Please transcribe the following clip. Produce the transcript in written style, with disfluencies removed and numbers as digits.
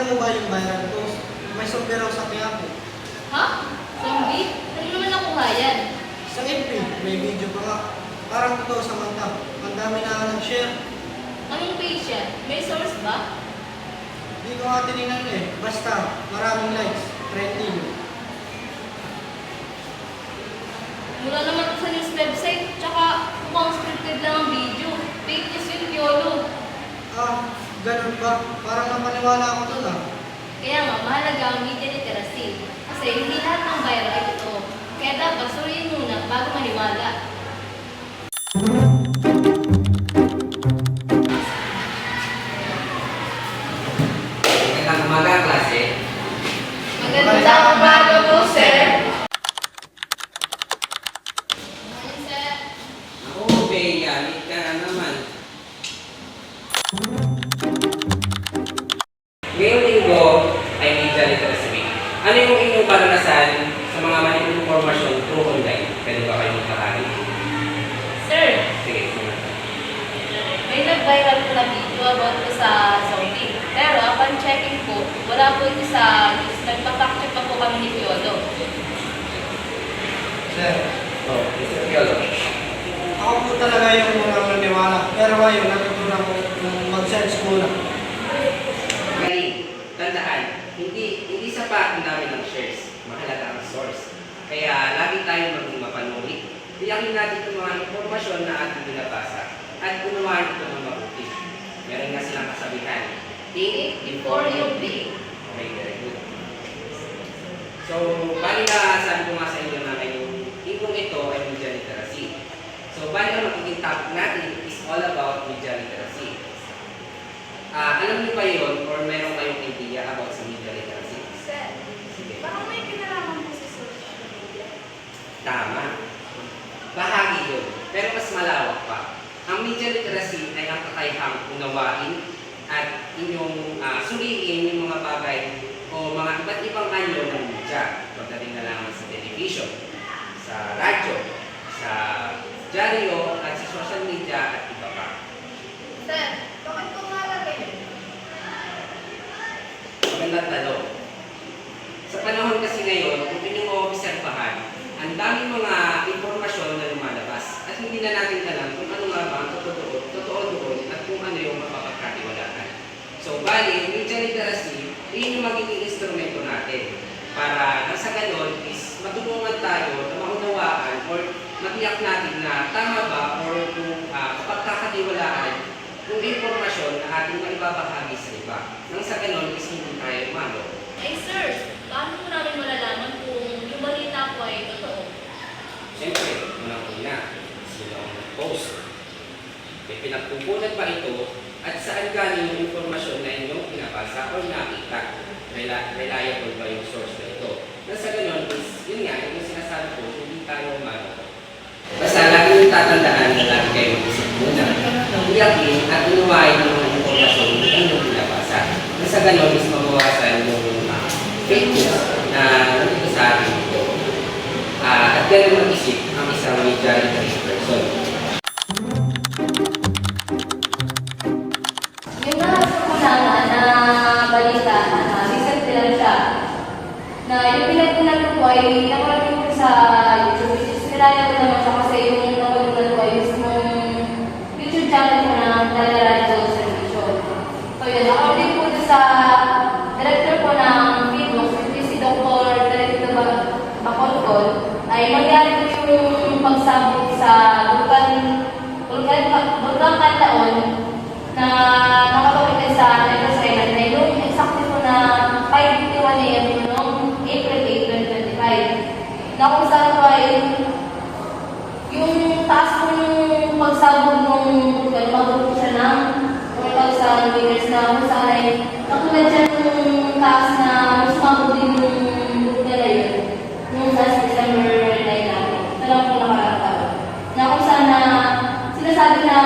Nakita mo ba yung viral post? May zombie raw sa Quiapo. Ha? Zombie? Ano naman nakuha yan? Sa FB, may video pa nga. Parang totoo sa manta. Ang dami na nag-share. Anong page yan? May source ba? Hindi ko nga tinignan eh. Basta, maraming likes. Trending. Mula naman ito sa news website, tsaka mukhang scripted lang ang video. Fake news yun, Piolo. Ah, ganun ba? Parang napaniwala ako dun ah. Kaya nga, mahalaga ang media literacy. Kasi hindi lahat ng viral ay totoo. Kaya dapat suriin muna bago maniwala. Magandang umaga, klase. Magandang umaga po, sir. Morning, sir. Ako, Bea, meet ka na naman. Ngayong linggo ay Media Literacy Week. Ano yung inyong karanasan sa mga maling informasyon through online? Pwede ba kayo magkakalit? Sir, Sige, sige. may nag-viral po na video about po sa zombie. Pero upon checking po, wala po ito sa news. Nagpa-fact check pa po kami ni Piolo. Sir, Oh, Mr. Piolo. ako po talaga yung unang naniwala. Pero ngayon, natutunan ko yung mag-search muna. Galing. Tandaan, hindi sapat ang dami ng shares. Mahalaga ang source. Kaya lagi tayong maging mapanuri. Tiyakin natin itong mga informasyon na ating binabasa at unawain ito ng mabuti. Meron nga silang kasabihan. Think before you blink. Okay, very good. So, bali na sabi ko nga sa inyo na ngayong lingkong ito ay media literacy. So, bali na magiging topic natin is all about media literacy. Alam niyo ba yun or meron kayong idea about sa media literacy? Sir, Sige. parang may kinalaman po sa social media. Tama. Bahagi yun. Pero mas malawak pa. Ang media literacy ay ang kakayahang unawain at inyong suriin yung mga bagay o mga iba't ibang anyo ng media. Pagdating na lamang sa television, sa radyo, sa dyaryo at sa social media at iba pa. Sir, bakit po malagay yun? Magandang tanong. Sa panahon kasi ngayon, kung inyong maobserbahan, ang daming mga impormasyon na lumalabas at hindi na natin alam kung ano nga ba ang totoo doon at kung ano yung mapapagkatiwalaan. So, bali, media literacy, yun yung magiging instrumento natin para nang sa ganon is matulungan tayo na maunawaan or matiyak natin na tama ba or kung kapagkakatiwalaan yung impormasyon na ating maibabahagi sa iba. Nang sa ganon is hindi tayo umano. Ay sir, paano po namin malalaman kung yung balita po ay totoo? Siyempre, unang-una, sino ang nag-post? May pinagpupunan ba ito at saan galing yung informasyon na inyong pinabasa o nakita? Reliable ba yung source na ito? Nang sa ganon is, yun nga, yung sinasabi ko, hindi tayo umano. Basta lagi yung tatandaan na lagi kayo mag-isip muna. Iyakin at unawain yung mga informasyon na inyong pinabasa. Nang sa ganon is mabawasan yung fake news na nandito sa atin ito. At ganun mag-isip ang isang media literacy person. Yung nasa ko na balita, recent lang siya. Na yung pinagkunan ko po ay nakarating ko sa YouTube, which is kilala ko naman siya kasi yung napagkunan ko ay mismong YouTube channel ko na Talaradyo Servicio. So yun, according po sa director po ng video, si Dr. Director Bacolcol, ay mangyari po yung pagsabog sa Bulkan Kanlaon na nakapagpitay sa Negros Island na yung exactly po na 5:51 AM noong April 8, 2025. Na kung saan po ay yung taas po yung pagsabog ng Bulkan, mabot siya ng 4,000 meters na kung saan ay katulad siya yung taas na sumabog din yung Bulkan na yun noong last December 9 natin. Ito lang po nakakatawa. Na kung saan na sinasabi na